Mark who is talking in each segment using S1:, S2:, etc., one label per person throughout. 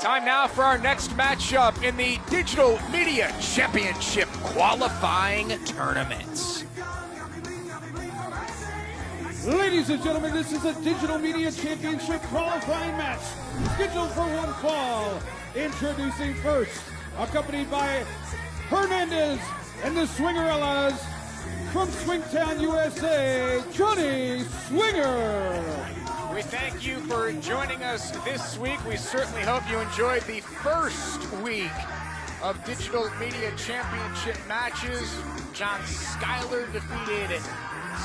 S1: Time now for our next matchup in the Digital Media Championship qualifying tournament.
S2: Ladies and gentlemen, this is a Digital Media Championship qualifying match scheduled for one fall. Introducing first, accompanied by Hernandez and the Swingerellas from Swingtown, USA, Johnny Swinger.
S1: We thank you for joining us this week. We certainly hope you enjoyed the first week of Digital Media Championship matches. John Schuyler defeated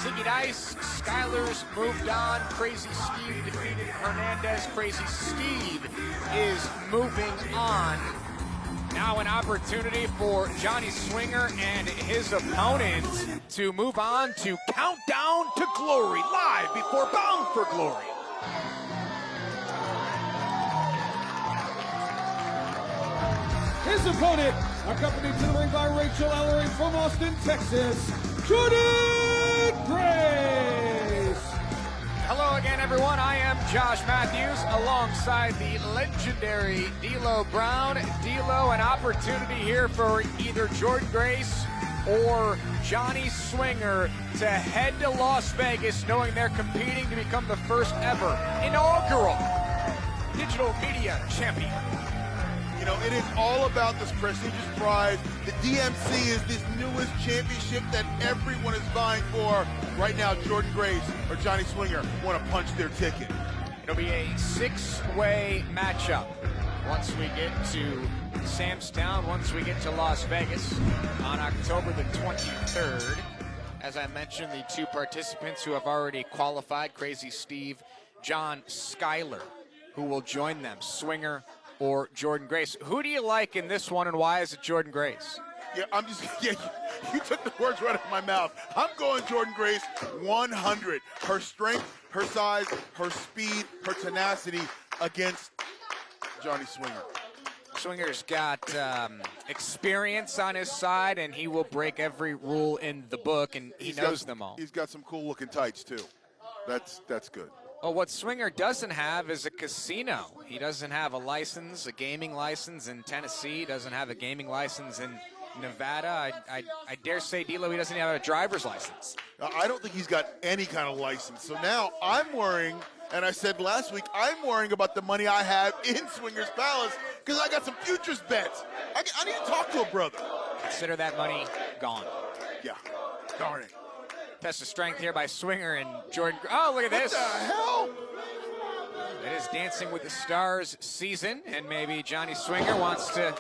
S1: Ziggy Dice. Schuyler's moved on. Crazy Steve defeated Hernandez. Crazy Steve is moving on. Now an opportunity for Johnny Swinger and his opponent to move on to Countdown to Glory, live before Bound for Glory.
S2: His opponent, accompanied to the ring by Rachel Ellering from Austin, Texas, Jordynne Grace.
S1: Hello again, everyone. I am Josh Matthews alongside the legendary D'Lo Brown. D'Lo, an opportunity here for either Jordynne Grace or Johnny Swinger to head to Las Vegas knowing they're competing to become the first ever inaugural Digital Media Champion.
S3: You know, it is all about this prestigious prize. The DMC is this newest championship that everyone is vying for. Right now, Jordynne Grace or Johnny Swinger want to punch their ticket.
S1: It'll be a six-way matchup once we get to Sam's Town, once we get to Las Vegas on October the 23rd. As I mentioned, the two participants who have already qualified, Crazy Steve, John Schuyler, who will join them, Swinger or Jordynne Grace. Who do you like in this one, and why is it Jordynne Grace?
S3: Yeah, you took the words right out of my mouth. I'm going Jordynne Grace 100. Her strength, her size, her speed, her tenacity against Johnny Swinger.
S1: Swinger's got experience on his side, and he will break every rule in the book, and he knows them all.
S3: He's got some cool-looking tights, too. That's good.
S1: Well, what Swinger doesn't have is a casino. He doesn't have a license, a gaming license in Tennessee. He doesn't have a gaming license in Nevada. I dare say, D'Lo, he doesn't even have a driver's license.
S3: I don't think he's got any kind of license. So now I'm worrying, and I said last week, I'm worrying about the money I have in Swinger's Palace because I got some futures bets. I need to talk to a brother.
S1: Consider that money gone.
S3: Yeah, darn it.
S1: Test of strength here by Swinger and Jordynne. Oh, look at this.
S3: What the hell?
S1: It is Dancing with the Stars season, and maybe Johnny Swinger wants to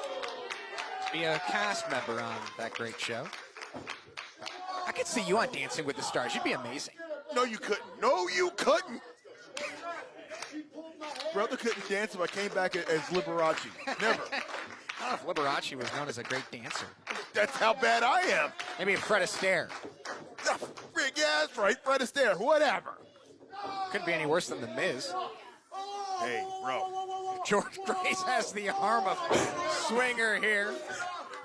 S1: be a cast member on that great show. I could see you on Dancing with the Stars. You'd be amazing.
S3: No, you couldn't. No, you couldn't. Brother couldn't dance if I came back as Liberace. Never.
S1: I don't know if Liberace was known as a great dancer.
S3: That's how bad I am.
S1: Maybe Fred Astaire.
S3: Yeah, that's right. Fred Astaire. Whatever.
S1: Couldn't be any worse than The Miz.
S3: Hey, bro.
S1: Jordynne Grace has the arm of Swinger here.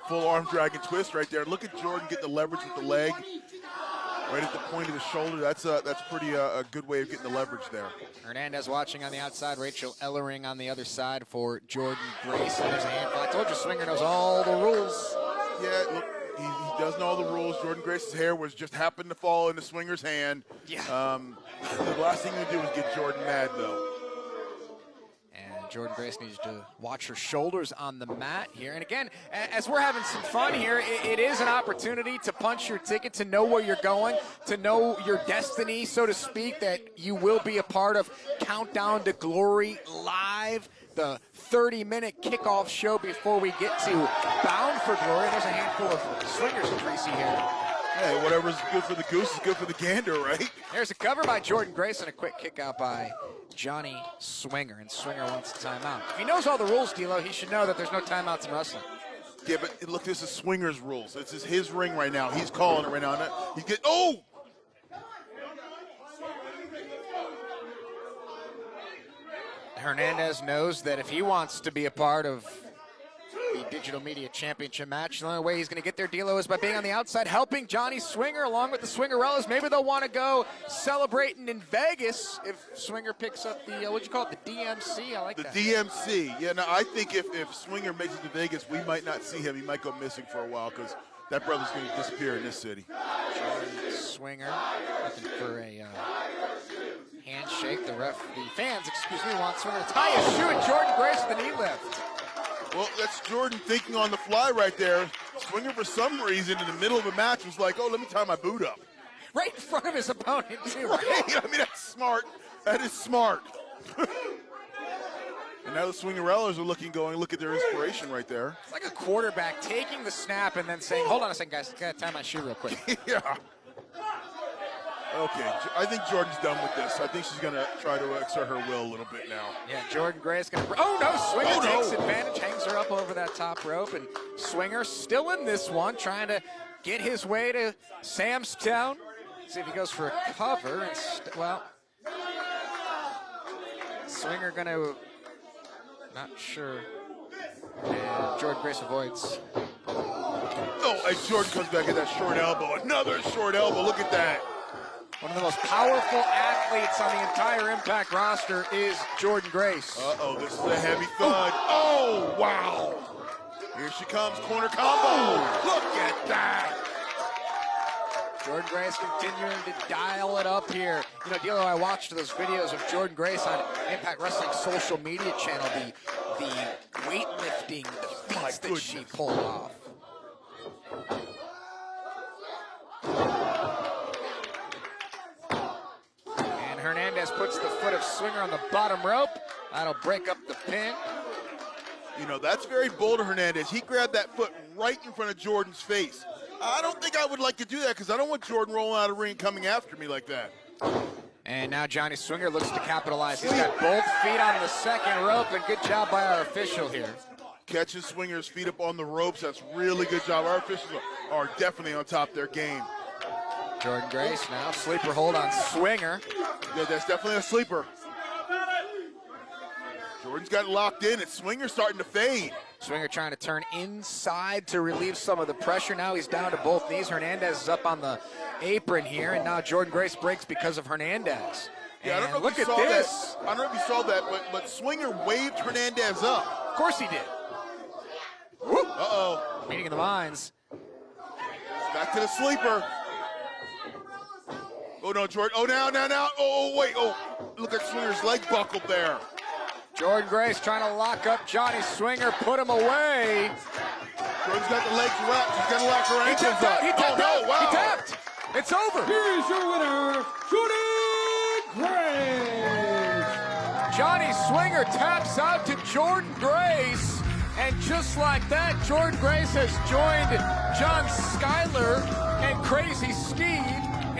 S3: Full arm drag and twist right there. Look at Jordynne get the leverage with the leg. Right at the point of the shoulder. That's pretty a good way of getting the leverage there.
S1: Hernandez watching on the outside. Rachel Ellering on the other side for Jordynne Grace. And there's a handful. I told you Swinger knows all the rules.
S3: Yeah, look, he does know all the rules. Jordynne Grace's hair was just happened to fall into Swinger's hand.
S1: Yeah.
S3: The last thing you do is get Jordynne mad, though.
S1: And Jordynne Grace needs to watch her shoulders on the mat here. And again, as we're having some fun here, it is an opportunity to punch your ticket, to know where you're going, to know your destiny, so to speak, that you will be a part of Countdown to Glory Live, the 30-minute kickoff show before we get to Bound for Glory. There's a handful of swingers in Tracy here.
S3: Hey, whatever's good for the goose is good for the gander, right?
S1: There's a cover by Jordynne Grace and a quick kick out by Johnny Swinger, and Swinger wants a timeout. If he knows all the rules, D'Lo, he should know that there's no timeouts in wrestling.
S3: Yeah, but look, this is Swinger's rules. This is his ring right now. He's calling it right now. Oh!
S1: Hernandez knows that if he wants to be a part of the Digital Media Championship match. The only way he's going to get there, D'Lo, is by being on the outside, helping Johnny Swinger along with the Swingerellas. Maybe they'll want to go celebrating in Vegas if Swinger picks up the, what'd you call it, the DMC? I like that.
S3: The DMC. Yeah, no, I think if Swinger makes it to Vegas, we might not see him. He might go missing for a while because that brother's going to disappear in this city.
S1: Swinger looking for a handshake. The fans, want Swinger to tie his shoe, and Jordynne Grace with the knee lift.
S3: Well, that's Jordynne thinking on the fly right there. Swinger, for some reason, in the middle of a match, was like, oh, let me tie my boot up.
S1: Right in front of his opponent, too.
S3: Right? I mean, that's smart. That is smart. And now the Swingerellas are look at their inspiration right there.
S1: It's like a quarterback taking the snap and then saying, hold on a second, guys, I gotta tie my shoe real quick.
S3: Yeah. Okay, I think Jordynne's done with this. I think she's going to try to exert her will a little bit now.
S1: Yeah, Jordynne Grace going to... Oh, no, Swinger takes advantage, hangs her up over that top rope, and Swinger still in this one, trying to get his way to Samstown. See if he goes for a cover. And Swinger going to... Not sure. And Jordynne Grace avoids.
S3: Oh, and Jordynne comes back at that short elbow. Another short elbow. Look at that.
S1: One of the most powerful athletes on the entire Impact roster is Jordynne Grace.
S3: Uh-oh, this is a heavy thud. Oh, wow. Here she comes, corner combo. Look at that.
S1: Jordynne Grace continuing to dial it up here. You know, D'Lo, I watched those videos of Jordynne Grace on Impact Wrestling social media channel, the weightlifting, the feats that she pulled off. And Hernandez puts the foot of Swinger on the bottom rope. That'll break up the pin.
S3: You know, that's very bold of Hernandez. He grabbed that foot right in front of Jordynne's face. I don't think I would like to do that because I don't want Jordynne rolling out of the ring coming after me like that.
S1: And now Johnny Swinger looks to capitalize. He's got both feet on the second rope, and good job by our official here.
S3: Catches Swinger's feet up on the ropes. That's really good job. Our officials are definitely on top of their game.
S1: Jordynne Grace now, sleeper hold on Swinger.
S3: Yeah, that's definitely a sleeper. Jordynne's got it locked in, and Swinger's starting to fade.
S1: Swinger trying to turn inside to relieve some of the pressure. Now he's down to both knees. Hernandez is up on the apron here, and now Jordynne Grace breaks because of Hernandez.
S3: Yeah, I don't know
S1: look
S3: if you
S1: at
S3: saw
S1: this.
S3: That. I don't know if you saw that, but Swinger waved Hernandez up.
S1: Of course he did.
S3: Uh-oh.
S1: Meeting of the minds.
S3: Back to the sleeper. Oh, no, Jordynne. Oh, now. Oh, wait. Oh, look at Swinger's leg buckled there.
S1: Jordynne Grace trying to lock up Johnny Swinger, put him away.
S3: Jordynne's got the legs wrapped. She's going to lock her ankles up.
S1: He tapped
S3: oh, no, wow.
S1: He tapped. It's over.
S2: Here is your winner, Jordynne Grace.
S1: Johnny Swinger taps out to Jordynne Grace. And just like that, Jordynne Grace has joined John Skyler and Crazy Steve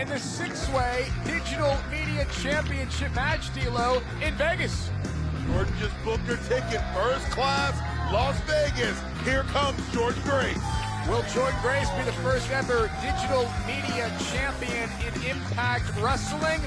S1: in the six-way Digital Media Championship match, D'Lo, in Vegas.
S3: Jordynne just booked her ticket, first class, Las Vegas. Here comes Jordynne Grace.
S1: Will Jordynne Grace be the first ever Digital Media Champion in Impact Wrestling?